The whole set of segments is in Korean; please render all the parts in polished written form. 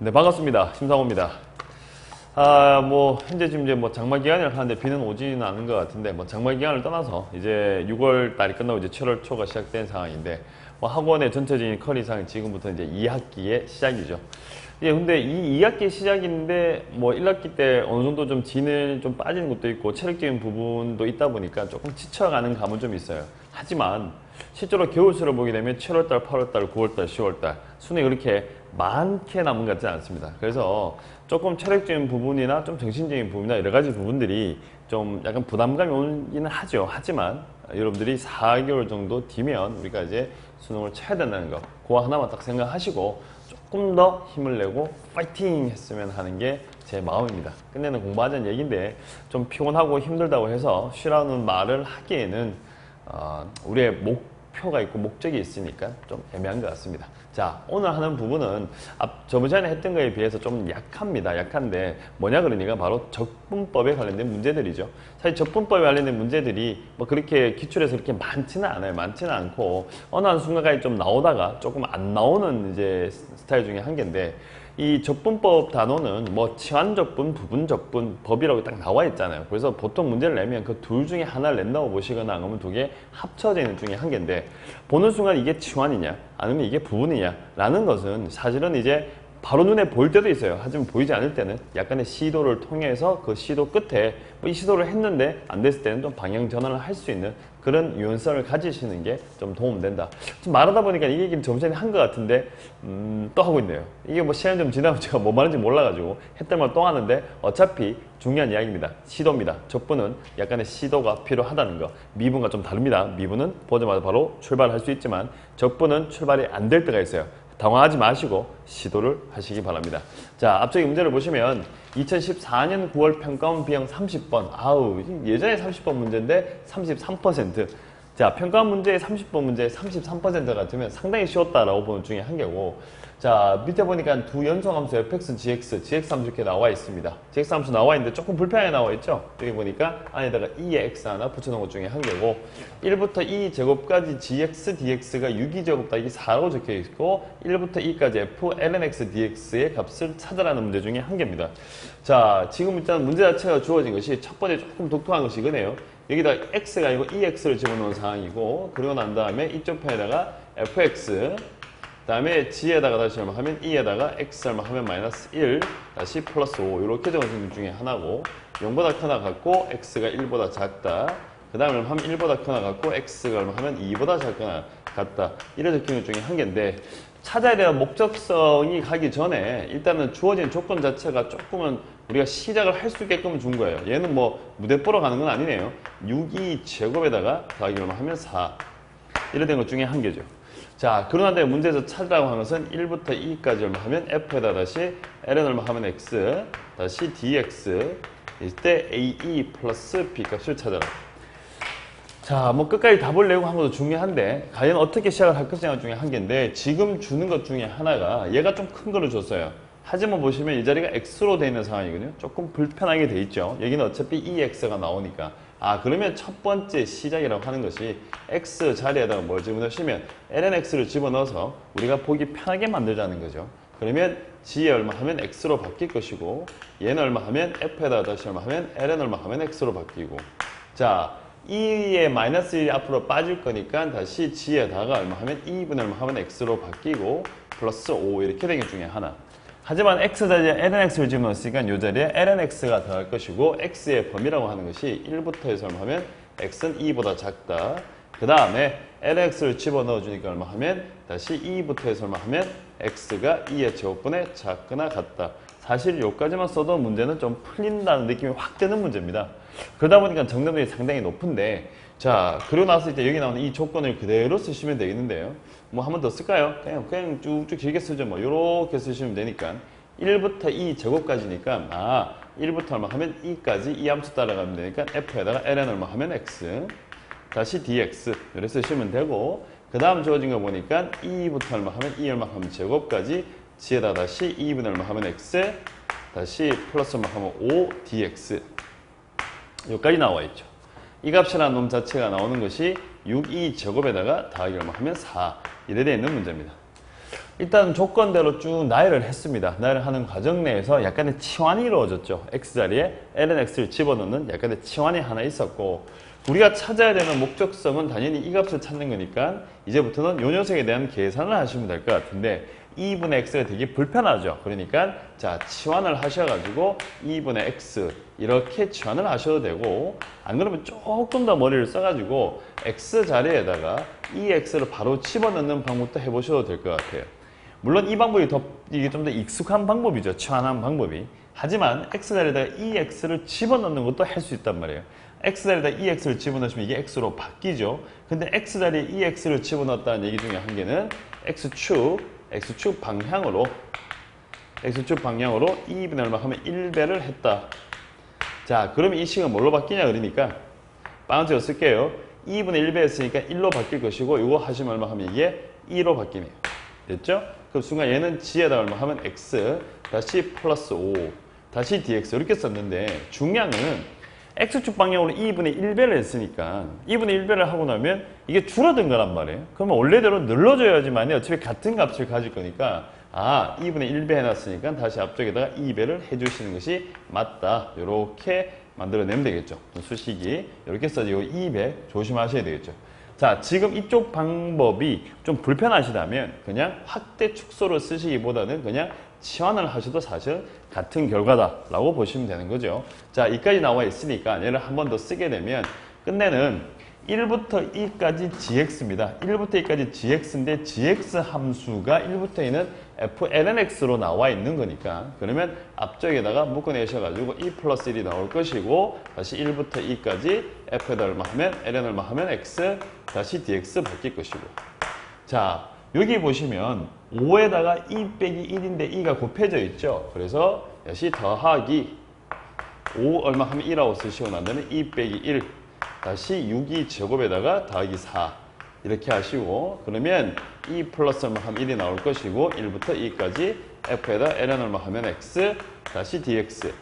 네, 반갑습니다. 심상호입니다. 현재 지금 이제 장마 기간을 하는데 비는 오지는 않은 것 같은데, 장마 기간을 떠나서 이제 6월 달이 끝나고 이제 7월 초가 시작된 상황인데, 학원의 전체적인 커리상은 지금부터 이제 2학기의 시작이죠. 예, 근데 이 2학기 시작인데, 1학기 때 어느 정도 좀 진을 좀 빠지는 것도 있고, 체력적인 부분도 있다 보니까 조금 지쳐가는 감은 좀 있어요. 하지만, 실제로 겨울수를 보게 되면 7월달, 8월달, 9월달, 10월달, 순위 그렇게 많게 남은 것 같지 않습니다. 그래서 조금 체력적인 부분이나 좀 정신적인 부분이나 여러 가지 부분들이 좀 약간 부담감이 오기는 하죠. 하지만 여러분들이 4개월 정도 뒤면 우리가 이제 수능을 쳐야 된다는 거, 그거 하나만 딱 생각하시고 조금 더 힘을 내고 파이팅 했으면 하는 게 제 마음입니다. 끝내는 공부하자는 얘기인데 좀 피곤하고 힘들다고 해서 쉬라는 말을 하기에는 우리의 목표가 있고 목적이 있으니까 좀 애매한 것 같습니다. 자, 오늘 하는 부분은 저번 전에 했던 거에 비해서 좀 약합니다. 약한데 뭐냐 그러니까 바로 적분법에 관련된 문제들이죠. 사실 적분법에 관련된 문제들이 그렇게 기출에서 그렇게 많지는 않아요. 많지는 않고 어느 한 순간까지 좀 나오다가 조금 안 나오는 이제 스타일 중에 한 개인데, 이 적분법 단어는 치환적분, 부분적분, 법이라고 딱 나와 있잖아요. 그래서 보통 문제를 내면 그 둘 중에 하나를 낸다고 보시거나 아니면 두 개 합쳐져 있는 중에 한 개인데, 보는 순간 이게 치환이냐 아니면 이게 부분이냐 라는 것은 사실은 이제 바로 눈에 보일 때도 있어요. 하지만 보이지 않을 때는 약간의 시도를 통해서 그 시도 끝에 이 시도를 했는데 안 됐을 때는 좀 방향 전환을 할 수 있는 그런 유연성을 가지시는 게 좀 도움된다. 좀 말하다 보니까 이 얘기를 좀 전에 한 것 같은데 또 하고 있네요. 이게 시간 좀 지나면 제가 뭐 말하는지 몰라가지고 했던 말 또 하는데, 어차피 중요한 이야기입니다. 시도입니다. 적분은 약간의 시도가 필요하다는 거. 미분과 좀 다릅니다. 미분은 보자마자 바로 출발할 수 있지만 적분은 출발이 안 될 때가 있어요. 당황하지 마시고 시도를 하시기 바랍니다. 자, 앞쪽에 문제를 보시면 2014년 9월 평가원 B형 30번. 아우, 예전에 30번 문제인데 33%. 자, 평가원 문제의 30번 문제의 33% 같으면 상당히 쉬웠다라고 보는 중에 한 개고, 자, 밑에 보니까 두 연속함수 fx, gx, gx함수 이렇게 나와 있습니다. gx함수 나와 있는데 조금 불편하게 나와 있죠? 여기 보니까 안에다가 2의 x 하나 붙여놓은 것 중에 한 개고, 1부터 2 제곱까지 gx, dx가 6이 제곱 더하기 4라고 적혀 있고, 1부터 2까지 f, ln x, dx의 값을 찾으라는 문제 중에 한 개입니다. 자, 지금 일단 문제 자체가 주어진 것이 첫 번째 조금 독특한 것이 이거네요. 여기다 x가 아니고 ex를 집어넣은 상황이고, 그리고 난 다음에 이쪽 편에다가 fx, 그 다음에 g에다가 다시 얼마하면 2에다가 x 얼마하면 마이너스 1, 다시 플러스 5 이렇게 적어진 중에 하나고, 0보다 크나 같고 x가 1보다 작다. 그 다음에 얼마하면 1보다 크나 같고 x가 얼마하면 2보다 작거나 같다. 이런 적힌 것 중에 한 개인데, 찾아야 되는 목적성이 가기 전에 일단은 주어진 조건 자체가 조금은 우리가 시작을 할 수 있게끔 준 거예요. 얘는 무대 보러 가는 건 아니네요. 6이 제곱에다가 더하기 얼마하면 4. 이런 된 것 중에 한 개죠. 자, 그러나 문제에서 찾으라고 하는 것은 1부터 2까지 얼마 하면 f에다 다시 ln 얼마 하면 x, 다시 dx, 이때 ae 플러스 b 값을 찾아라. 자, 끝까지 답을 내고 한 것도 중요한데, 과연 어떻게 시작을 할 것인가 중에 한 개인데, 지금 주는 것 중에 하나가 얘가 좀 큰 거를 줬어요. 하지만 보시면 이 자리가 x로 되어 있는 상황이거든요. 조금 불편하게 돼 있죠. 여기는 어차피 2x가 나오니까. 그러면 첫 번째 시작이라고 하는 것이 x 자리에다가 뭘 집어넣으시면 ln x를 집어넣어서 우리가 보기 편하게 만들자는 거죠. 그러면 g에 얼마 하면 x로 바뀔 것이고, 얘는 얼마 하면 f에다가 다시 얼마 하면 ln 얼마 하면 x로 바뀌고, 자, 2의 마이너스 1이 앞으로 빠질 거니까 다시 g에다가 얼마 하면 2분의 얼마 하면 x로 바뀌고, 플러스 5 이렇게 된 것 중에 하나. 하지만 x 자리에 ln x를 집어넣었으니까 이 자리에 ln x가 더할 것이고, x의 범위라고 하는 것이 1부터 해서 얼마 하면 x는 2보다 작다. 그 다음에 ln x를 집어넣어 주니까 얼마 하면 다시 2부터 해서 얼마 하면 x가 2의 제곱분의 작거나 같다. 사실 여기까지만 써도 문제는 좀 풀린다는 느낌이 확 드는 문제입니다. 그러다 보니까 정답률이 상당히 높은데, 자, 그러고 나서 이제 여기 나오는 이 조건을 그대로 쓰시면 되겠는데요. 한 번 더 쓸까요? 그냥 쭉쭉 길게 쓰죠. 요렇게 쓰시면 되니까. 1부터 2 제곱까지니까, 1부터 얼마 하면 2까지 이 함수 따라가면 되니까 f에다가 ln 얼마 하면 x, 다시 dx, 이렇게 쓰시면 되고, 그 다음 주어진 거 보니까 2부터 얼마 하면 2 얼마 하면 제곱까지 g에다 다시 2분의 얼마 하면 x, 다시 플러스 얼마 하면 5 dx. 여기까지 나와 있죠. 이 값이라는 놈 자체가 나오는 것이 6, 2 제곱에다가 더하기 얼마 하면 4. 이래 되어 있는 문제입니다. 일단 조건대로 쭉 나열을 했습니다. 나열을 하는 과정 내에서 약간의 치환이 이루어졌죠. x자리에 lnx를 집어넣는 약간의 치환이 하나 있었고, 우리가 찾아야 되는 목적성은 당연히 이 값을 찾는 거니까 이제부터는 요 녀석에 대한 계산을 하시면 될 것 같은데, 2분의 x가 되게 불편하죠. 그러니까 자, 치환을 하셔가지고 2분의 x 이렇게 치환을 하셔도 되고, 안 그러면 조금 더 머리를 써가지고 x 자리에다가 이 x를 바로 집어넣는 방법도 해보셔도 될 것 같아요. 물론 이 방법이 이게 좀 더 익숙한 방법이죠. 치환하는 방법이. 하지만 x 자리에다가 이 x를 집어넣는 것도 할 수 있단 말이에요. x 자리에다 이 x를 집어넣으시면 이게 x로 바뀌죠. 근데 x 자리에 이 x를 집어넣었다는 얘기 중에 한 개는 x축 방향으로 2분의 얼마 하면 1배를 했다. 자, 그러면 이 식은 뭘로 바뀌냐 그러니까 빵집을 쓸게요. 2분의 1배 했으니까 1로 바뀔 것이고, 이거 하시면 얼마 하면 이게 2로 바뀌네요. 됐죠? 그럼 순간 얘는 g에다 얼마 하면 x 다시 플러스 5 다시 dx 이렇게 썼는데, 중요한 거는 x축 방향으로 2분의 1배를 했으니까 2분의 1배를 하고 나면 이게 줄어든 거란 말이에요. 그러면 원래대로 늘러줘야지만 어차피 같은 값을 가질 거니까 2분의 1배 해놨으니까 다시 앞쪽에다가 2배를 해주시는 것이 맞다. 이렇게 만들어내면 되겠죠. 수식이 이렇게 써지고 2배 조심하셔야 되겠죠. 자, 지금 이쪽 방법이 좀 불편하시다면 그냥 확대 축소를 쓰시기보다는 그냥 치환을 하셔도 사실 같은 결과다라고 보시면 되는 거죠. 자, 이까지 나와 있으니까 얘를 한 번 더 쓰게 되면 끝내는 1부터 2까지 gx입니다. 1부터 2까지 gx인데 gx 함수가 1부터 2는 flnx로 나와 있는 거니까, 그러면 앞쪽에다가 묶어내셔가지고 2 플러스 1이 나올 것이고, 다시 1부터 2까지 f에다 얼마 하면 ln 얼마 하면 x 다시 dx 바뀔 것이고. 자, 여기 보시면 5에다가 2 빼기 1인데 2가 곱해져 있죠. 그래서 다시 더하기 5 얼마 하면 1하고 쓰시고 난 다음에 2 빼기 1 다시 6이 제곱에다가 더하기 4 이렇게 하시고, 그러면 2 플러스 얼마 하면 1이 나올 것이고, 1부터 2까지 f에다 ln 얼마 하면 x 다시 dx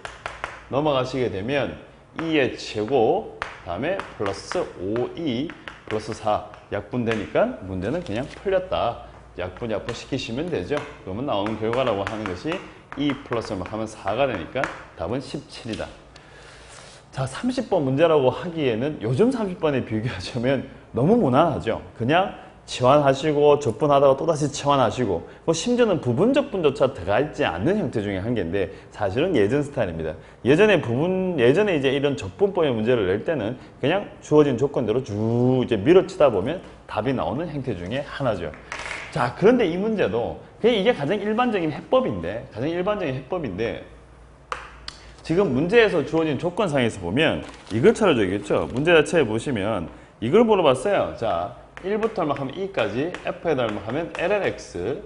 넘어가시게 되면 2의 제곱 다음에 플러스 5e 플러스 4 약분되니까 문제는 그냥 풀렸다. 약분 시키시면 되죠. 그러면 나오는 결과라고 하는 것이 2 플러스 얼마 하면 4가 되니까 답은 17이다. 자, 30번 문제라고 하기에는 요즘 30번에 비교하자면 너무 무난하죠. 그냥 치환하시고 적분하다가 또다시 치환하시고, 뭐 심지어는 부분적분조차 들어가 있지 않는 형태 중에 한 개인데 사실은 예전 스타일입니다. 예전에 이제 이런 적분법의 문제를 낼 때는 그냥 주어진 조건대로 쭉 이제 밀어치다 보면 답이 나오는 형태 중에 하나죠. 자, 그런데 이 문제도 그냥 이게 가장 일반적인 해법인데 지금 문제에서 주어진 조건상에서 보면 이걸 찾아줘야겠죠. 문제 자체에 보시면 이걸 물어봤어요. 자, 1부터 얼마 하면 2까지 f에다 얼마 하면 lnx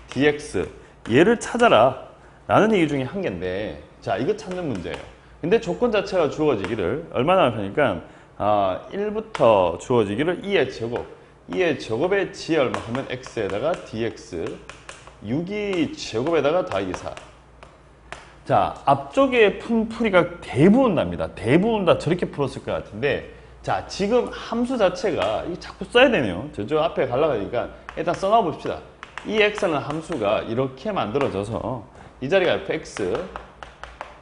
dx 얘를 찾아라 라는 얘기 중에 한 개인데, 자, 이거 찾는 문제예요. 근데 조건 자체가 주어지기를 얼마나 하니까 1부터 주어지기를 2의 제곱에 g 얼마 하면 x에다가 dx 6이 제곱에다가 더하기 4. 자, 앞쪽에 푼 풀이가 대부분 납니다. 대부분 다 저렇게 풀었을 것 같은데, 자, 지금 함수 자체가 이게 자꾸 써야 되네요. 저쪽 앞에 가려가니까 일단 써놔 봅시다. 이 x라는 함수가 이렇게 만들어져서 이 자리가 fx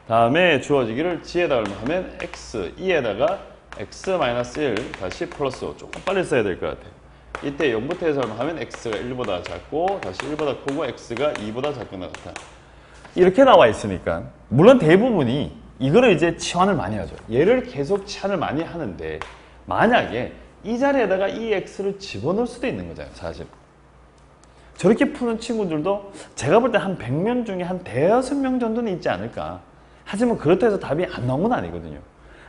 다음에 주어지기를 g에다 얼마 하면 x 2에다가 x-1 다시 플러스 5 조금 빨리 써야 될 것 같아요. 이때 0부터 해서 얼마 하면 x가 1보다 작고 다시 1보다 크고 x가 2보다 작거나 같다. 이렇게 나와 있으니까 물론 대부분이 이거를 이제 치환을 많이 하죠. 얘를 계속 치환을 많이 하는데 만약에 이 자리에다가 이 x를 집어넣을 수도 있는 거잖아요. 사실 저렇게 푸는 친구들도 제가 볼 때 한 100명 중에 한 대여섯 명 정도는 있지 않을까. 하지만 그렇다 해서 답이 안 나온 건 아니거든요.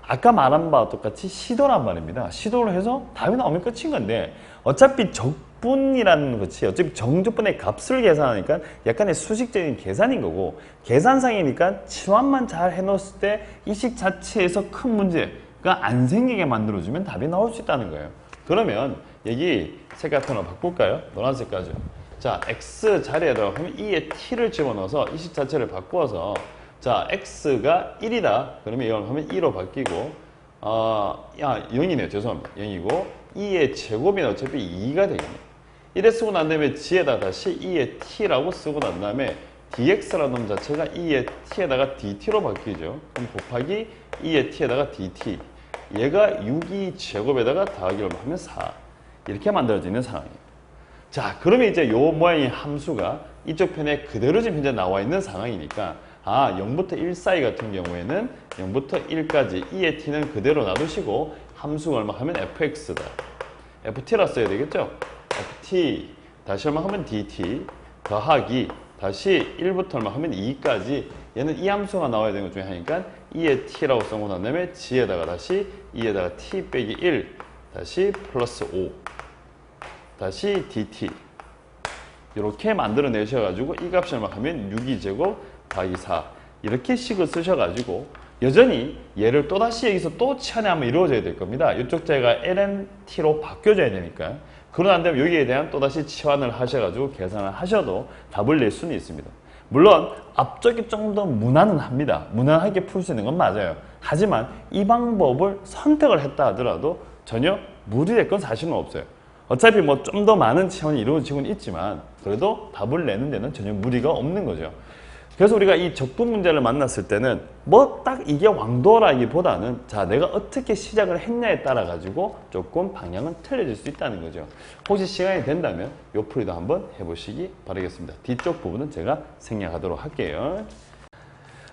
아까 말한 바와 똑같이 시도란 말입니다. 시도를 해서 답이 나오면 끝인 건데, 어차피 적분이라는 것이 어차피 정적분의 값을 계산하니까 약간의 수식적인 계산인 거고, 계산상이니까 치환만 잘 해놓았을 때 이 식 자체에서 큰 문제가 안 생기게 만들어주면 답이 나올 수 있다는 거예요. 그러면 여기 색깔 톤을 바꿀까요? 노란색 가죠. 자, x 자리에다가 그러면 2의 t를 집어넣어서 이 식 자체를 바꾸어서, 자, x가 1이다. 그러면 이걸 하면 2로 바뀌고, 0이네요. 죄송합니다. 0이고, 2의 제곱이 어차피 2가 되겠네. 이래 쓰고 난 다음에 g에다 다시 2의 t라고 쓰고 난 다음에 dx라는 놈 자체가 2의 t에다가 dt로 바뀌죠. 그럼 곱하기 2의 t에다가 dt. 얘가 6이 제곱에다가 더하기를 하면 4. 이렇게 만들어지는 상황이에요. 자, 그러면 이제 요 모양의 함수가 이쪽 편에 그대로 지금 현재 나와 있는 상황이니까 0부터 1 사이 같은 경우에는 0부터 1까지 2의 t는 그대로 놔두시고 함수가 얼마 하면 fx다. ft라 써야 되겠죠? ft 다시 얼마 하면 dt 더하기 다시 1부터 얼마 하면 2까지 얘는 이 함수가 나와야 되는 것 중에 하니까 2의 t라고 써고 난 다음에 g에다가 다시 2에다가 t 빼기 1 다시 플러스 5 다시 dt 이렇게 만들어 내셔가지고 이 값을 얼마 하면 6이제곱 더하기 4 이렇게 식을 쓰셔가지고 여전히 얘를 또다시 여기서 또 치환이 한번 이루어져야 될 겁니다. 이쪽 자리가 lnt로 바뀌어져야 되니까. 그러고 난 다음에 여기에 대한 또다시 치환을 하셔가지고 계산을 하셔도 답을 낼 수는 있습니다. 물론 앞쪽이 좀 더 무난은 합니다. 무난하게 풀 수 있는 건 맞아요. 하지만 이 방법을 선택을 했다 하더라도 전혀 무리될 건 사실은 없어요. 어차피 뭐 좀 더 많은 치환이 이루어지고는 있지만 그래도 답을 내는 데는 전혀 무리가 없는 거죠. 그래서 우리가 이 적분 문제를 만났을 때는 뭐 딱 이게 왕도라기보다는 자 내가 어떻게 시작을 했냐에 따라 가지고 조금 방향은 틀려질 수 있다는 거죠. 혹시 시간이 된다면 요 풀이도 한번 해보시기 바라겠습니다. 뒤쪽 부분은 제가 생략하도록 할게요.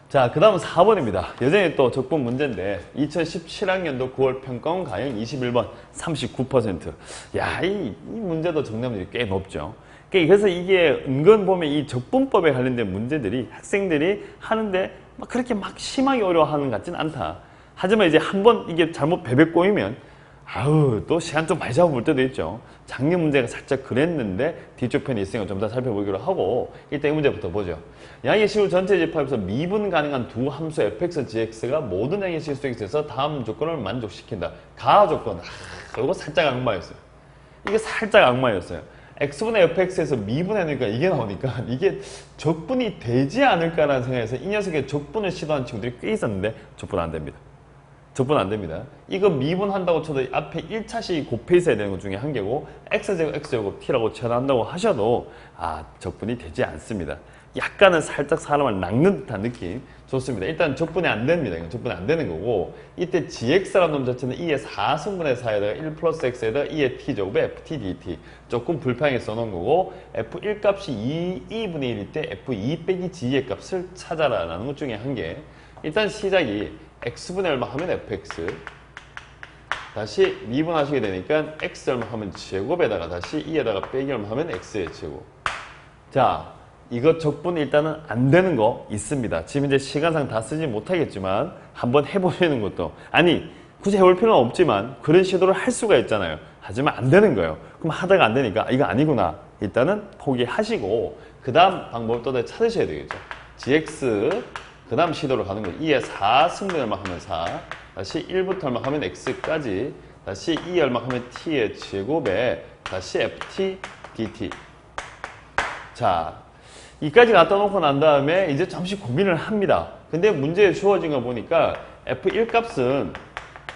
자, 그 다음은 4번입니다. 여전히 또 적분 문제인데 2017학년도 9월 평가원 가형 21번 39%. 야, 이 문제도 정답률이 꽤 높죠. 그래서 이게 은근 보면 이 적분법에 관련된 문제들이 학생들이 하는데 막 그렇게 막 심하게 어려워하는 것 같지는 않다. 하지만 이제 한번 이게 잘못 베베 꼬이면 또 시간 좀 많이 잡아볼 때도 있죠. 작년 문제가 살짝 그랬는데 뒤쪽 편에 있으니까 좀 더 살펴보기로 하고 일단 이 문제부터 보죠. 양의식으로 전체 집합에서 미분 가능한 두 함수 fx, gx가 모든 양의식 수익에서 다음 조건을 만족시킨다. 가하 조건. 이거 살짝 악마였어요. 이게 살짝 악마였어요. x분의 fx에서 미분해놓으니까 이게 나오니까 이게 적분이 되지 않을까라는 생각에서 이 녀석의 적분을 시도한 친구들이 꽤 있었는데 적분 안 됩니다. 적분 안 됩니다. 이거 미분한다고 쳐도 앞에 1차식 곱해 있어야 되는 것 중에 한 개고 x제곱 x제곱 t라고 치환한다고 하셔도 적분이 되지 않습니다. 약간은 살짝 사람을 낚는 듯한 느낌 좋습니다. 일단 적분이 안 됩니다. 이건 적분이 안 되는 거고 이때 gx라는 놈 자체는 2의 4승분의 4에다가 1 플러스 x에다가 2의 t제곱에 ft dt 조금 불편하게 써놓은 거고 f1 값이 2분의 1일 때 f2 빼기 g의 값을 찾아라 라는 것 중에 한 개. 일단 시작이 x분의 얼마 하면 fx 다시 미분하시게 되니까 x 얼마 하면 제곱에다가 다시 2에다가 빼기 얼마 하면 x의 제곱. 자, 이거 적분 일단은 안 되는 거 있습니다. 지금 이제 시간상 다 쓰지 못하겠지만 한번 해보시는 것도 굳이 해볼 필요는 없지만 그런 시도를 할 수가 있잖아요. 하지만 안 되는 거예요. 그럼 하다가 안 되니까 이거 아니구나. 일단은 포기하시고 그 다음 방법을 또 찾으셔야 되겠죠. gx 그 다음 시도를 가는 거예요. 2의 4승분의 얼마 하면 4 다시 1부터 얼마 하면 x까지 다시 2 얼마 하면 t의 제곱에 다시 ft dt. 자, 이까지 갖다 놓고 난 다음에 이제 잠시 고민을 합니다. 근데 문제에 주어진 거 보니까 f1 값은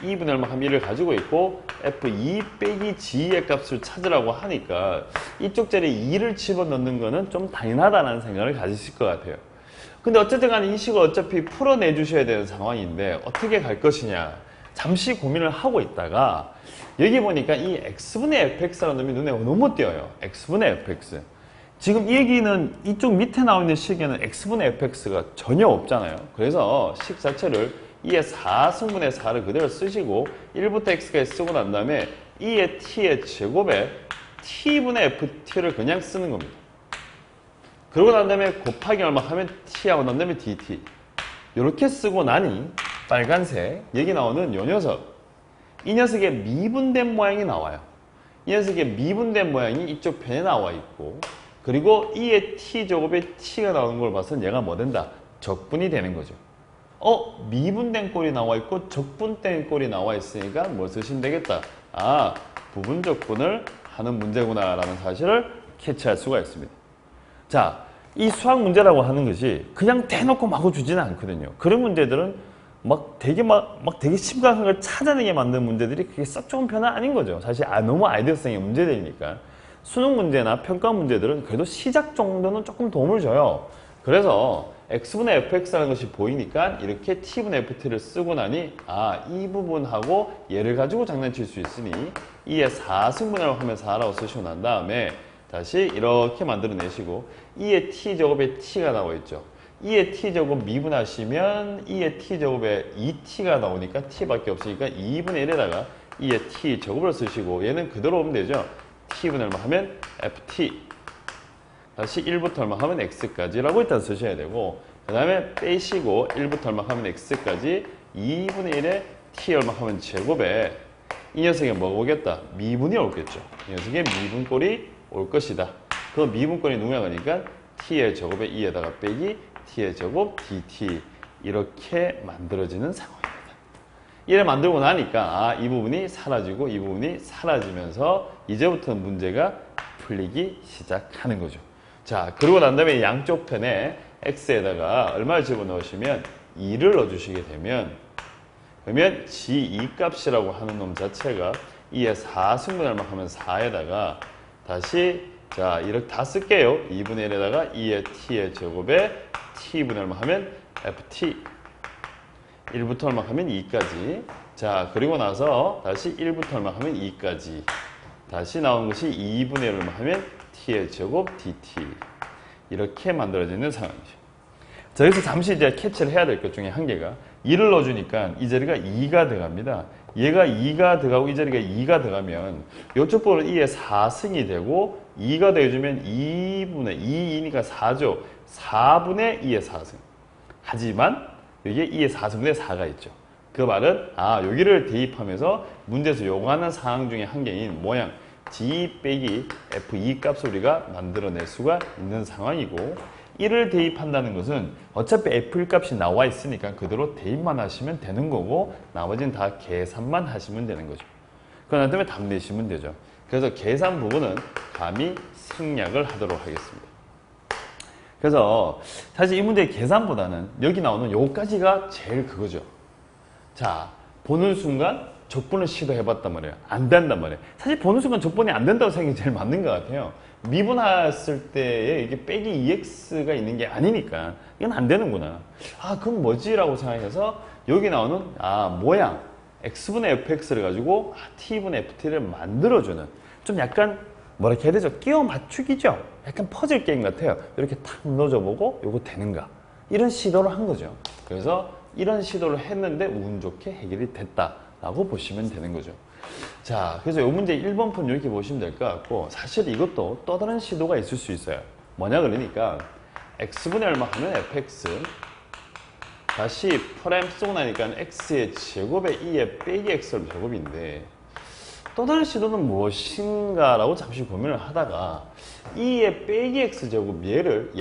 2분의 얼마 하면 1을 가지고 있고 f2 빼기 g의 값을 찾으라고 하니까 이쪽 자리에 2를 집어넣는 거는 좀 당연하다는 생각을 가지실 것 같아요. 근데 어쨌든 간에 이 식을 어차피 풀어내 주셔야 되는 상황인데 어떻게 갈 것이냐 잠시 고민을 하고 있다가 여기 보니까 이 x분의 fx라는 놈이 눈에 너무 띄어요. x분의 fx. 지금 이 얘기는 이쪽 밑에 나와 있는 식에는 x분의 fx가 전혀 없잖아요. 그래서 식 자체를 2의 4승분의 4를 그대로 쓰시고 1부터 x까지 쓰고 난 다음에 2의 t의 제곱에 t분의 ft를 그냥 쓰는 겁니다. 그러고 난 다음에 곱하기 얼마 하면 t하고 난 다음에 dt 이렇게 쓰고 나니 빨간색 여기 나오는 요 녀석 이 녀석의 미분된 모양이 나와요. 이 녀석의 미분된 모양이 이쪽 편에 나와 있고 그리고 2의 t제곱에 t가 나오는 걸 봐서는 얘가 뭐 된다? 적분이 되는 거죠. 미분된 꼴이 나와 있고 적분된 꼴이 나와 있으니까 뭘 쓰시면 되겠다. 부분 적분을 하는 문제구나 라는 사실을 캐치할 수가 있습니다. 자, 이 수학 문제라고 하는 것이 그냥 대놓고 마구 주지는 않거든요. 그런 문제들은 되게 심각한 걸 찾아내게 만드는 문제들이 그게 썩 좋은 편은 아닌 거죠. 사실 너무 아이디어성의 문제들이니까. 수능 문제나 평가 문제들은 그래도 시작 정도는 조금 도움을 줘요. 그래서 x분의 fx라는 것이 보이니까 이렇게 t분의 ft를 쓰고 나니 이 부분하고 얘를 가지고 장난칠 수 있으니 2의 4승분해라고 하면 4라고 쓰시고 난 다음에 다시 이렇게 만들어내시고 2의 t제곱에 t가 나와 있죠. 2의 t제곱 미분하시면 2의 t제곱에 2t가 나오니까 t밖에 없으니까 2분의 1에다가 2의 t제곱을 쓰시고 얘는 그대로 오면 되죠. t분의 얼마 하면 ft 다시 1부터 얼마 하면 x까지 라고 일단 쓰셔야 되고 그 다음에 빼시고 1부터 얼마 하면 x까지 2분의 1에 t 얼마 하면 제곱에 이 녀석에 뭐가 오겠다? 미분이 오겠죠. 이 녀석에 미분꼴이 올 것이다. 그 미분꼴이 누구냐 그러니까 t의 제곱에 2에다가 빼기 t의 제곱 dt 이렇게 만들어지는 상황입니다. 이래 만들고 나니까 이 부분이 사라지고 이 부분이 사라지면서 이제부터는 문제가 풀리기 시작하는 거죠. 자, 그러고 난 다음에 양쪽 편에 x에다가 얼마를 집어넣으시면 2를 넣어주시게 되면 그러면 g2 값이라고 하는 놈 자체가 2의 4승분의 얼마 하면 4에다가 다시 자 이렇게 다 쓸게요. 2분의 1에다가 2의 t의 제곱에 t분의 얼마 하면 ft 1부터 얼마 하면 2까지 자 그리고 나서 다시 1부터 얼마 하면 2까지 다시 나온 것이 2분의 1 얼마 하면 t의 제곱 dt 이렇게 만들어지는 상황이죠. 자, 여기서 잠시 이제 캐치를 해야 될 것 중에 한 개가 2를 넣어주니까 이 자리가 2가 들어갑니다. 얘가 2가 들어가고 이 자리가 2가 들어가면 이쪽 부분은 2의 4승이 되고 2가 되어주면 2분의 2이니까 4죠. 4분의 2의 4승. 하지만 여기에 2의 4승분의 4가 있죠. 그 말은 여기를 대입하면서 문제에서 요구하는 상황 중에 한 개인 모양 g 빼기 f2 값을 우리가 만들어낼 수가 있는 상황이고 1을 대입한다는 것은 어차피 f1 값이 나와 있으니까 그대로 대입만 하시면 되는 거고 나머지는 다 계산만 하시면 되는 거죠. 그런 다음에 답 내시면 되죠. 그래서 계산 부분은 감히 생략을 하도록 하겠습니다. 그래서 사실 이 문제의 계산보다는 여기 나오는 요까지가 제일 그거죠. 자, 보는 순간 적분을 시도해봤단 말이에요. 안 된단 말이에요. 사실 보는 순간 적분이 안 된다고 생각이 제일 맞는 것 같아요. 미분했을 때에 이게 빼기 2x가 있는 게 아니니까 이건 안 되는구나. 그럼 뭐지? 라고 생각해서 여기 나오는 모양 x분의 fx를 가지고 t분의 ft를 만들어주는 좀 약간 뭐라 해야 되죠? 끼워 맞추기죠? 약간 퍼즐 게임 같아요. 이렇게 탁 넣어줘보고 요거 되는가? 이런 시도를 한 거죠. 그래서 이런 시도를 했는데 운 좋게 해결이 됐다라고 보시면 되는 거죠. 자, 그래서 이 문제 1번 푼 이렇게 보시면 될 것 같고 사실 이것도 또 다른 시도가 있을 수 있어요. 뭐냐 그러니까 x분의 얼마 하면 fx 다시 프라임 쓰고 나니까 x의 제곱에 2의 빼기 x 제곱인데 또 다른 시도는 무엇인가 라고 잠시 고민을 하다가 2의 빼기 x 제곱 얘를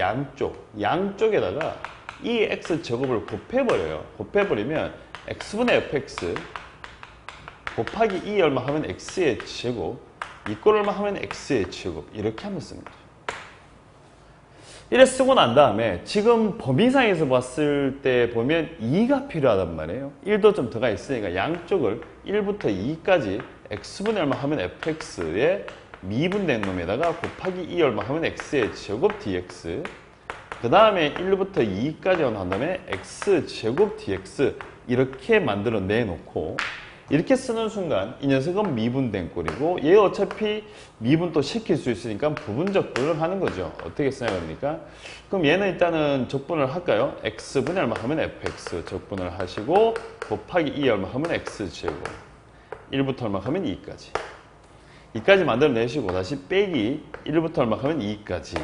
양쪽에다가 2의 x 제곱을 곱해버려요. 곱해버리면 x분의 fx 곱하기 2 얼마 하면 x의 제곱 이꼴 얼마 하면 x의 제곱 이렇게 하면 쓰는 거죠. 이래 쓰고 난 다음에 지금 범위상에서 봤을 때 보면 2가 필요하단 말이에요. 1도 좀 들어가 있으니까 양쪽을 1부터 2까지 x분의 얼마 하면 fx에 미분된 놈에다가 곱하기 2 얼마 하면 x의 제곱 dx 그 다음에 1부터 2까지 한 다음에 x제곱 dx 이렇게 만들어 내놓고 이렇게 쓰는 순간 이 녀석은 미분된 꼴이고 얘 어차피 미분 또 시킬 수 있으니까 부분적분을 하는 거죠. 어떻게 쓰냐 그러니까 그럼 얘는 일단은 적분을 할까요? x분의 얼마 하면 fx 적분을 하시고 곱하기 2 얼마 하면 x제곱 1부터 얼마 하면 2까지 2까지 만들어내시고 다시 빼기 1부터 얼마 하면 2까지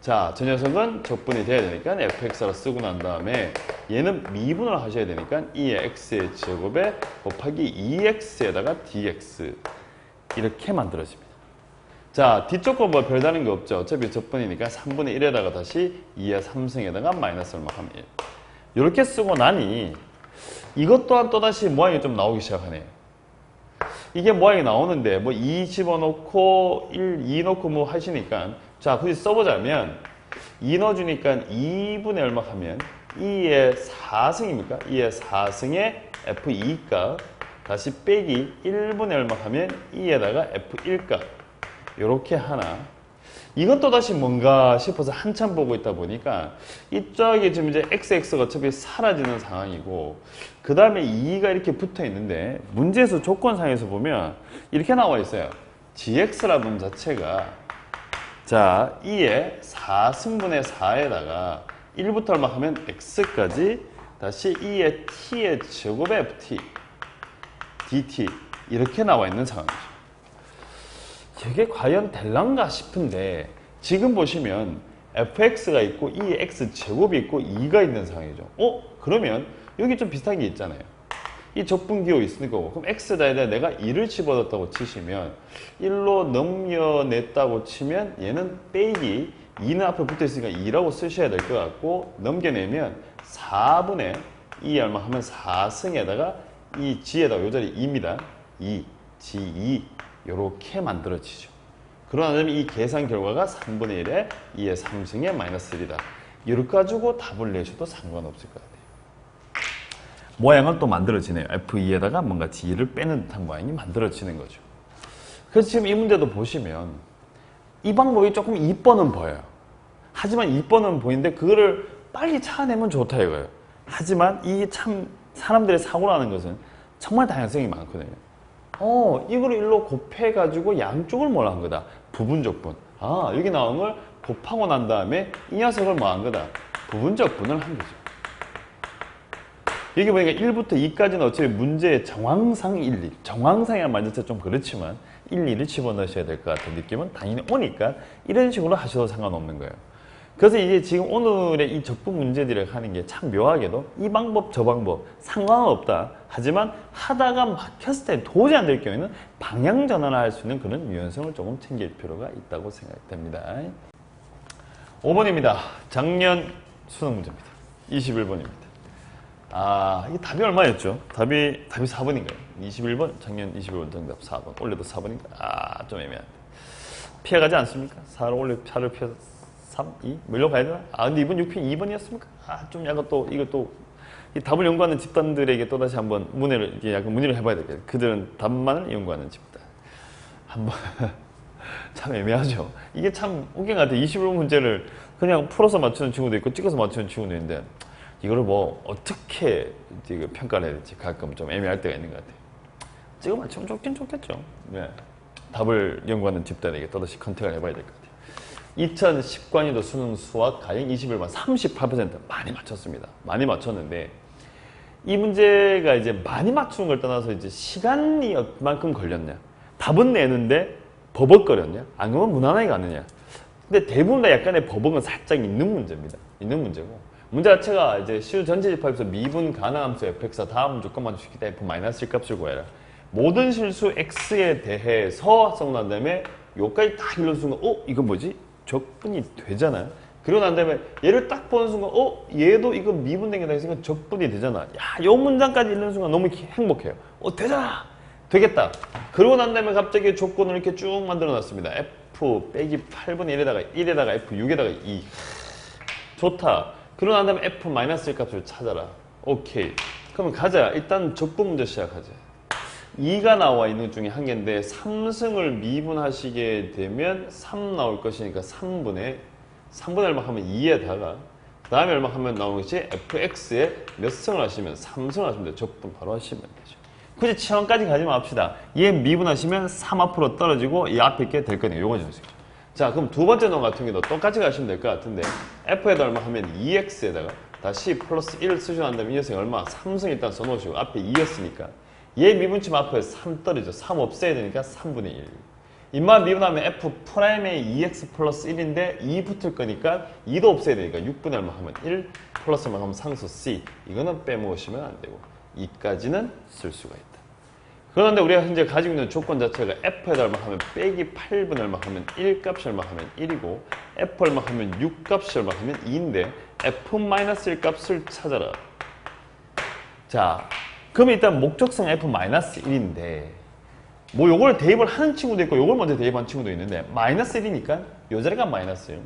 자, 저 녀석은 적분이 돼야 되니까 fx라 쓰고 난 다음에 얘는 미분을 하셔야 되니까 2의 x의 제곱에 곱하기 2x에다가 dx 이렇게 만들어집니다. 자, 뒤쪽 거 뭐 별다른 게 없죠. 어차피 적분이니까 3분의 1에다가 다시 2의 3승에다가 마이너스 얼마 하면 1 이렇게 쓰고 나니 이것 또한 또다시 모양이 좀 나오기 시작하네요. 이게 모양이 나오는데 뭐 2 집어넣고 1, 2 넣고 뭐 하시니까 자, 굳이 써보자면 2 넣어주니까 2분의 얼마 하면 2의 4승입니까? 2의 4승에 F2값 다시 빼기 1분의 얼마 하면 2에다가 F1값 요렇게 하나. 이건 또다시 뭔가 싶어서 한참 보고 있다 보니까 이쪽에 지금 이제 xx가 어차피 사라지는 상황이고 그 다음에 2가 이렇게 붙어 있는데 문제에서 조건상에서 보면 이렇게 나와 있어요. gx라는 놈 자체가 자 2의 4승분의 4에다가 1부터 얼마 하면 x까지 다시 2의 t의 제곱의 ft dt 이렇게 나와 있는 상황이죠. 이게 과연 될란가 싶은데 지금 보시면 fx가 있고 2의 x제곱이 있고 2가 있는 상황이죠. 그러면 여기 좀 비슷한 게 있잖아요. 이 적분기호 있을 거고 그럼 x자에다 내가 2를 집어넣었다고 치시면 1로 넘겨냈다고 치면 얘는 빼기 2는 앞에 붙어있으니까 2라고 쓰셔야 될 것 같고 넘겨내면 4분의 2 얼마 하면 4승에다가 이 g에다가 요 자리 2입니다. 2, g2 이렇게 만들어지죠. 그러면 이 계산 결과가 3분의 1에 2의 3승의 마이너스 1이다. 이렇게 가지고 답을 내셔도 상관없을 것 같아요. 모양은 또 만들어지네요. F2에다가 뭔가 G를 빼는 듯한 모양이 만들어지는 거죠. 그래서 지금 이 문제도 보시면 이 방법이 조금 2번은 보여요. 하지만 2번은 보이는데 그거를 빨리 찾아내면 좋다 이거예요. 하지만 이게 참 사람들의 사고라는 것은 정말 다양성이 많거든요. 이걸 1로 곱해가지고 양쪽을 뭘 한 거다? 부분적분. 여기 나온 걸 곱하고 난 다음에 이 녀석을 뭐 한 거다? 부분적분을 한 거죠. 여기 보니까 1부터 2까지는 어차피 문제의 정황상 1, 2. 정황상이란 말 자체가 좀 그렇지만 1, 2를 집어넣으셔야 될 것 같은 느낌은 당연히 오니까 이런 식으로 하셔도 상관없는 거예요. 그래서 이제 지금 오늘의 이 적분 문제들을 하는 게 참 묘하게도 이 방법 저 방법 상관은 없다. 하지만 하다가 막혔을 때 도저히 안 될 경우에는 방향 전환을 할 수 있는 그런 유연성을 조금 챙길 필요가 있다고 생각됩니다. 5번입니다. 작년 수능 문제입니다. 21번입니다. 이게 답이 얼마였죠? 답이 4번인가요? 21번? 작년 21번 정답 4번. 올해도 4번인가? 좀 애매한데. 피해가지 않습니까? 4를 올해 4를 피해서 3, 2? 뭘로 가야 되나? 근데 이번 6편 2번이었습니까? 좀 약간 또, 이거 또, 이 답을 연구하는 집단들에게 또다시 한번 문의를 해봐야 되겠어요. 그들은 답만을 연구하는 집단. 한번, 참 애매하죠. 이게 참 웃긴 것 같아요. 21번 문제를 그냥 풀어서 맞추는 친구도 있고, 찍어서 맞추는 친구도 있는데, 이거를 뭐, 어떻게 평가를 해야 될지 가끔 좀 애매할 때가 있는 것 같아요. 찍어 맞추면 좋긴 좋겠죠. 네. 답을 연구하는 집단에게 또다시 컨택을 해봐야 될 것 같아요. 2010관이도 수능 수학 가형 21번 38% 많이 맞췄습니다. 많이 맞췄는데 이 문제가 이제 많이 맞추는 걸 떠나서 이제 시간이 얼만큼 걸렸냐? 답은 내는데 버벅거렸냐? 안 그러면 무난하게 가느냐? 근데 대부분 다 약간의 버벅은 살짝 있는 문제입니다. 있는 문제고 문제 자체가 이제 시우 전체 집합에서 미분 가능함수 fx와 다음 조건만 주시기 때문에 f-1 값을 구해라. 모든 실수 x에 대해서 쓰고 난 다음에 요까지 딱 읽는 순간 이건 뭐지? 적분이 되잖아요. 그리고 난 다음에 얘를 딱 보는 순간 얘도 이거 미분된 게 다 있으니까 적분이 되잖아. 요 문장까지 읽는 순간 너무 행복해요. 되잖아. 되겠다. 그러고 난 다음에 갑자기 조건을 이렇게 쭉 만들어 놨습니다. f 빼기 8분의 1에다가 f 6에다가 2. 좋다. 그러고 난 다음에 f 마이너스 1 값을 찾아라. 오케이. 그러면 가자. 일단 적분 문제 시작하자. 2가 나와 있는 중에 한 개인데 3승을 미분하시게 되면 3 나올 것이니까 3분의 얼마 하면 2에다가 그 다음에 얼마 하면 나오는 것이 fx에 몇 승을 하시면 3승을 하시면 돼요. 적분 바로 하시면 되죠. 굳이 치환까지 가지 맙시다. 얘 미분하시면 3 앞으로 떨어지고 이 앞에 게 될 거네요. 요거 점수죠. 자, 그럼 두 번째 놈 같은 경우도 똑같이 가시면 될 것 같은데 f에다 얼마 하면 2x에다가 다시 플러스 1을 쓰시고 난 다음에 이 녀석이 얼마? 3승 일단 써놓으시고 앞에 2였으니까 얘 미분치면 앞에 3 떨어져. 3 없애야 되니까 3분의 1. 입만 미분하면 f'의 2x 플러스 1인데 2 붙을 거니까 2도 없애야 되니까 6분의 얼마 하면 1 플러스 얼마 하면 상수 c. 이거는 빼먹으시면 안 되고 2까지는 쓸 수가 있다. 그런데 우리가 현재 가지고 있는 조건 자체가 f에다 얼마 하면 빼기 8분의 얼마 하면 1 값이 얼마 하면 1이고 f 얼마 하면 6 값이 얼마 하면 2인데 f-1 값을 찾아라. 자, 그러면 일단 목적성 f-1인데 뭐 요걸 대입을 하는 친구도 있고 요걸 먼저 대입한 친구도 있는데 마이너스 1이니까 요 자리가 마이너스 1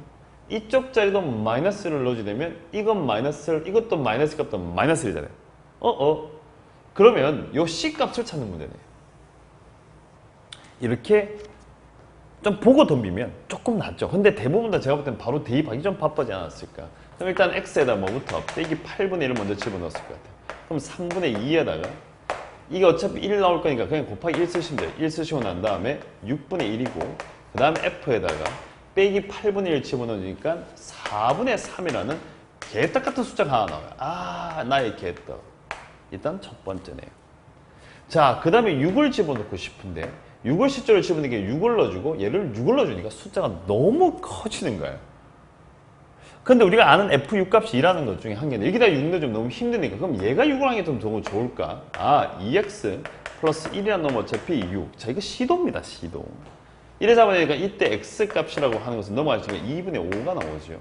이쪽 자리도 마이너스를 넣어주게 되면 이건 마이너스 이것도 마이너스 값도 마이너스 1이잖아요. 그러면 요 c 값을 찾는 문제네요. 이렇게 좀 보고 덤비면 조금 낫죠. 근데 대부분 다 제가 볼 때는 바로 대입하기 좀 바쁘지 않았을까. 그럼 일단 x에다 뭐부터 빼기 8분의 1을 먼저 집어넣었을 것 같아요. 그럼 3분의 2에다가 이게 어차피 1 나올 거니까 그냥 곱하기 1 쓰시면 돼요. 1 쓰시고 난 다음에 6분의 1이고 그 다음에 f에다가 빼기 8분의 1 집어넣으니까 4분의 3이라는 개떡 같은 숫자가 하나 나와요. 아, 나의 개떡. 일단 첫 번째네요. 자, 그 다음에 6을 집어넣고 싶은데 6을 실제로 집어넣으니까 6을 넣어주고 얘를 6을 넣어주니까 숫자가 너무 커지는 거예요. 근데 우리가 아는 F6 값이 2라는 것 중에 한 개는 여기다 6 넣어주면 너무 힘드니까 그럼 얘가 6을 하는 게 좀 더 좋을까? 아, 2x 플러스 1이라는 놈은 어차피 6. 자, 이거 시도입니다. 시도. 이래 잡아내니까 이때 x 값이라고 하는 것은 넘어가시면 2분의 5가 나오죠.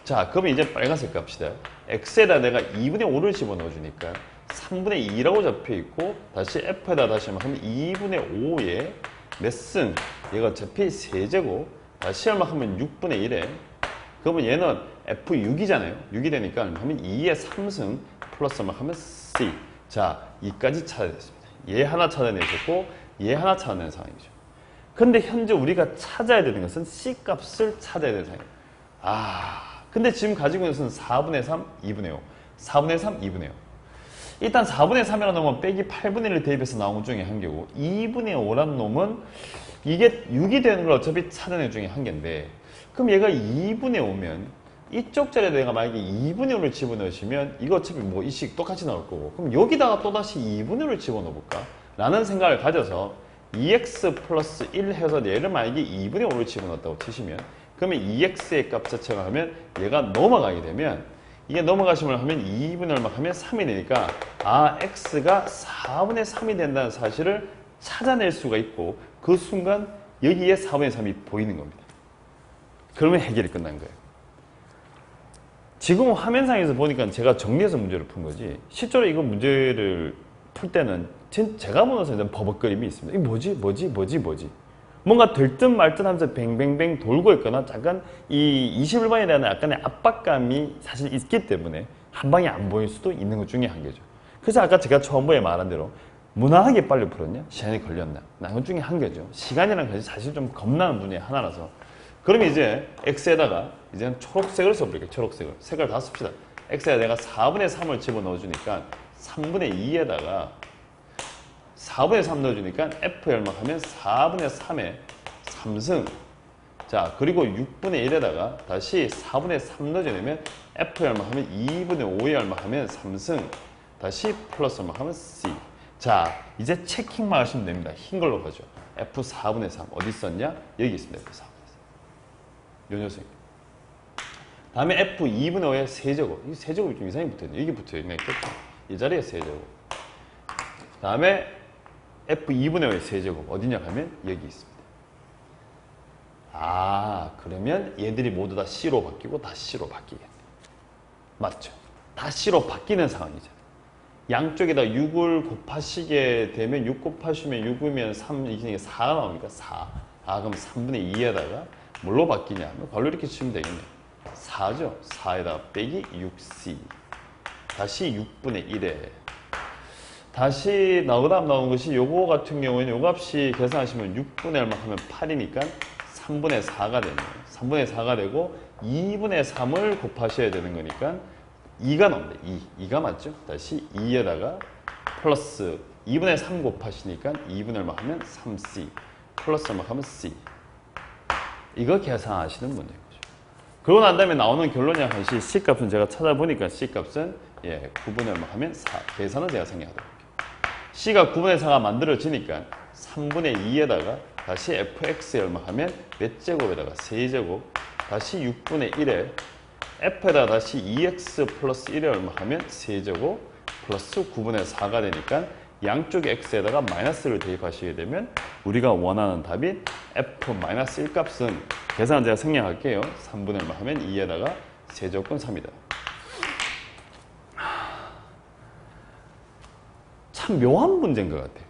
자, 그러면 이제 빨간색 값이다. x에다 내가 2분의 5를 집어넣어주니까 3분의 2라고 잡혀있고 다시 f에다 다시 하면 2분의 5에 몇 승? 얘가 어차피 세제곱 다시 얼마 하면 6분의 1에 그러면 얘는 F6이잖아요. 6이 되니까 하면 2의 3승 플러스 얼마 하면 C. 자, 2까지 찾아냈습니다. 얘 하나 찾아내셨고 얘 하나 찾아낸 상황이죠. 근데 현재 우리가 찾아야 되는 것은 C 값을 찾아야 되는 상황이에요. 아, 근데 지금 가지고 있는 것은 4분의 3, 2분의 5. 4분의 3, 2분의 5. 일단 4분의 3이라는 놈은 빼기 8분의 1을 대입해서 나온 것 중에 한 개고 2분의 5라는 놈은 이게 6이 되는 걸 어차피 찾아낸 것 중에 한 개인데 그럼 얘가 2분의 5면 이쪽 자리에 내가 만약에 2분의 5를 집어넣으시면 이거 어차피 뭐 이 식 똑같이 나올 거고 그럼 여기다가 또다시 2분의 5를 집어넣어 볼까? 라는 생각을 가져서 2x 플러스 1 해서 얘를 만약에 2분의 5를 집어넣었다고 치시면 그러면 2x의 값 자체가 하면 얘가 넘어가게 되면 이게 넘어가시면 하면 2분의 얼마 하면 3이 되니까 아 x가 4분의 3이 된다는 사실을 찾아낼 수가 있고 그 순간 여기에 4분의 3이 보이는 겁니다. 그러면 해결이 끝난 거예요. 지금 화면상에서 보니까 제가 정리해서 문제를 푼 거지 실제로 이거 문제를 풀 때는 제가 보면서 버벅거림이 있습니다. 이게 뭐지? 뭔가 될 듯 말 듯 하면서 뱅뱅뱅 돌고 있거나 약간 이 21번에 대한 약간의 압박감이 사실 있기 때문에 한 방에 안 보일 수도 있는 것 중에 한 개죠. 그래서 아까 제가 처음에 말한 대로 무난하게 빨리 풀었냐? 시간이 걸렸나? 난 것 중에 한 개죠. 시간이라는 것이 사실 좀 겁나는 분야의 하나라서 그러면 이제 x에다가 이제는 초록색을 써버릴게요. 초록색을. 색을 다 씁시다. x에 내가 4분의 3을 집어넣어주니까 3분의 2에다가 4분의 3 넣어주니까 f 얼마하면 4분의 3에 3승. 자, 그리고 6분의 1에다가 다시 4분의 3 넣어주면 f 얼마하면 2분의 5에 얼마하면 3승. 다시 플러스 얼마하면 c. 자, 이제 체킹만 하시면 됩니다. 흰 걸로 가죠. f 4분의 3 어디 있었냐? 여기 있습니다. f 4분의 3. 요 녀석입니다. 다음에 f 2분의 5의 세제곱. 이 세제곱이 좀 이상하게 붙어있네. 여기 붙어있네. 이 자리에 세제곱. 다음에 f 2분의 5의 세제곱. 어디냐 하면 여기 있습니다. 아, 그러면 얘들이 모두 다 c로 바뀌고 다 c로 바뀌겠네. 맞죠? 다 c로 바뀌는 상황이잖아요. 양쪽에다 6을 곱하시게 되면 6 곱하시면 6이면 3, 이게 4가 나오니까 4. 아, 그럼 3분의 2에다가 뭘로 바뀌냐 하면 바로 이렇게 치면 되겠네요. 4죠. 4에다 빼기 6c. 다시 6분의 1에. 다시 그다음 나온 것이 요거 같은 경우에는 요 값이 계산하시면 6분의 얼마 하면 8이니까 3분의 4가 되네요. 3분의 4가 되고 2분의 3을 곱하셔야 되는 거니까 2가 나옵니다. 2가 맞죠? 다시 2에다가 플러스 2분의 3 곱하시니까 2분의 얼마 하면 3c. 플러스 얼마 하면 c. 이거 계산하시는 문제인 거죠. 그러고 난 다음에 나오는 결론이 한시 C값은 제가 찾아보니까 C값은 9분의 얼마 하면 4. 계산은 제가 생략하도록 할게요. C가 9분의 4가 만들어지니까 3분의 2에다가 다시 fx에 얼마 하면 몇 제곱에다가 세제곱 다시 6분의 1에 f에다가 다시 2x 플러스 1에 얼마 하면 세제곱 플러스 9분의 4가 되니까 양쪽 x에다가 마이너스를 대입하시게 되면 우리가 원하는 답인 f-1 값은 계산 제가 생략할게요. 3분의 얼마 하면 2에다가 세제곱근 3이다. 참 묘한 문제인 것 같아요.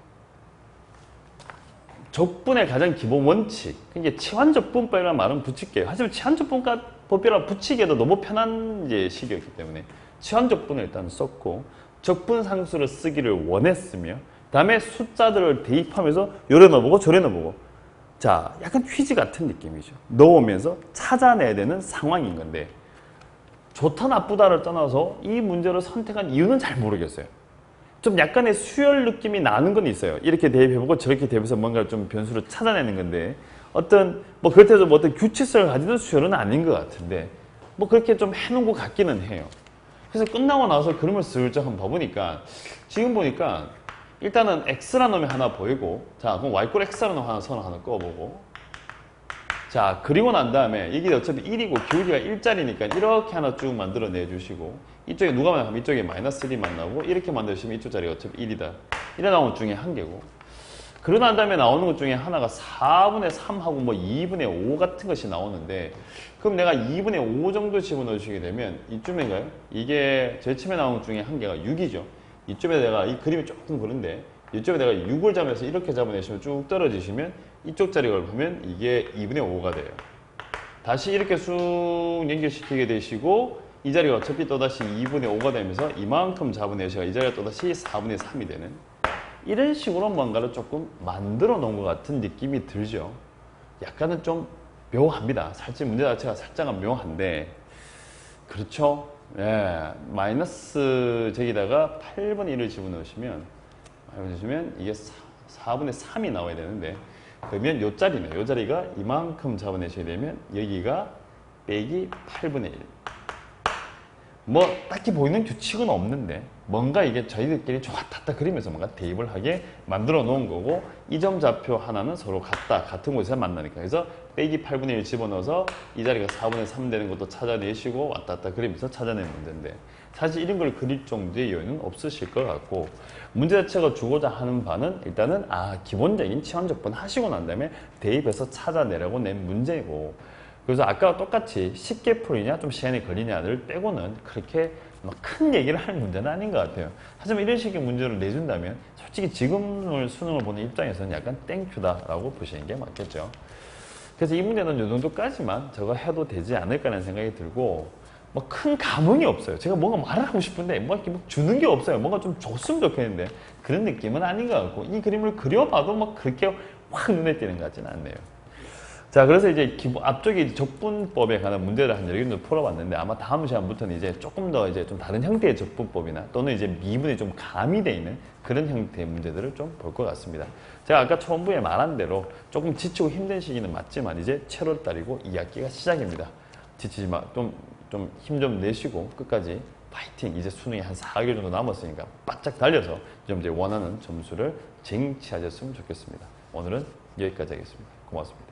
적분의 가장 기본 원칙, 이게 치환적분법이라는 말은 붙일게요. 하지만 치환적분법이라 붙이기에도 너무 편한 이제 식이었기 때문에 치환적분을 일단 썼고 적분상수를 쓰기를 원했으며 다음에 숫자들을 대입하면서 요래 넣어보고 저래 넣어보고 자, 약간 퀴즈 같은 느낌이죠. 넣으면서 찾아내야 되는 상황인 건데 좋다 나쁘다를 떠나서 이 문제를 선택한 이유는 잘 모르겠어요. 좀 약간의 수열 느낌이 나는 건 있어요. 이렇게 대입해보고 저렇게 대입해서 뭔가 좀 변수를 찾아내는 건데 어떤 뭐 그렇다고 해서 뭐 어떤 규칙성을 가지는 수열은 아닌 것 같은데 뭐 그렇게 좀 해놓은 것 같기는 해요. 그래서 끝나고 나서 그림을 슬쩍 한번 봐보니까 지금 보니까 일단은 X라는 놈이 하나 보이고 자 그럼 Y 꼴 X라는 놈 하나 선을 하나 꺼보고 자 그리고 난 다음에 이게 어차피 1이고 기울기가 1짜리니까 이렇게 하나 쭉 만들어 내주시고 이쪽에 누가 만나면 이쪽에 마이너스 1이 만나고 이렇게 만드시면 이쪽 자리가 어차피 1이다 이래 나온 것 중에 한 개고 그러고 난 다음에 나오는 것 중에 하나가 4분의 3하고 뭐 2분의 5 같은 것이 나오는데 그럼 내가 2분의 5 정도 집어넣어 주시게 되면 이쯤인가요? 이게 제일 처음에 나온 것 중에 한 개가 6이죠. 이쯤에 내가 이 그림이 조금 그런데 이쪽에 내가 6을 잡아서 이렇게 잡아내시면 쭉 떨어지시면 이쪽 자리를 보면 이게 2분의 5가 돼요. 다시 이렇게 쑥 연결시키게 되시고 이 자리가 어차피 또다시 2분의 5가 되면서 이만큼 잡아내시가 이 자리가 또다시 4분의 3이 되는 이런 식으로 뭔가를 조금 만들어 놓은 것 같은 느낌이 들죠. 약간은 좀 묘합니다. 살짝 문제 자체가 살짝은 묘한데 그렇죠. 예, 마이너스 저기다가 8분의 1을 집어넣으시면 이게 4분의 3이 나와야 되는데 그러면 요 자리네. 요 자리가 이만큼 잡아내셔야 되면 여기가 빼기 8분의 1. 뭐 딱히 보이는 규칙은 없는데 뭔가 이게 저희들끼리 좀 왔다 갔다 그리면서 뭔가 대입을 하게 만들어 놓은 거고 이 점 좌표 하나는 서로 같은 곳에서 만나니까 그래서 빼기 8분의 1 집어넣어서 이 자리가 4분의 3 되는 것도 찾아내시고 왔다 갔다 그리면서 찾아내는 문제인데 사실 이런 걸 그릴 정도의 여유는 없으실 것 같고 문제 자체가 주고자 하는 바는 일단은 기본적인 치환적분 하시고 난 다음에 대입해서 찾아내라고 낸 문제고 그래서 아까와 똑같이 쉽게 풀리냐 좀 시간이 걸리냐를 빼고는 그렇게 큰 얘기를 할 문제는 아닌 것 같아요. 하지만 이런 식의 문제를 내준다면 솔직히 지금을 수능을 보는 입장에서는 약간 땡큐다라고 보시는 게 맞겠죠. 그래서 이 문제는 이 정도까지만 저거 해도 되지 않을까라는 생각이 들고 뭐 큰 감흥이 없어요. 제가 뭔가 말을 하고 싶은데 뭐 이렇게 막 주는 게 없어요. 뭔가 좀 줬으면 좋겠는데 그런 느낌은 아닌 것 같고 이 그림을 그려봐도 뭐 그렇게 확 눈에 띄는 것 같지는 않네요. 자, 그래서 이제 앞쪽에 적분법에 관한 문제를 한 여러 개 정도 풀어봤는데 아마 다음 시간부터는 이제 조금 더 이제 좀 다른 형태의 적분법이나 또는 이제 미분이 좀 가미되어 있는 그런 형태의 문제들을 좀 볼 것 같습니다. 제가 아까 초반부에 말한 대로 조금 지치고 힘든 시기는 맞지만 이제 7월달이고 2학기가 시작입니다. 지치지 마, 좀 힘 좀 내시고 끝까지 파이팅! 이제 수능이 한 4개월 정도 남았으니까 바짝 달려서 좀 이제 원하는 점수를 쟁취하셨으면 좋겠습니다. 오늘은 여기까지 하겠습니다. 고맙습니다.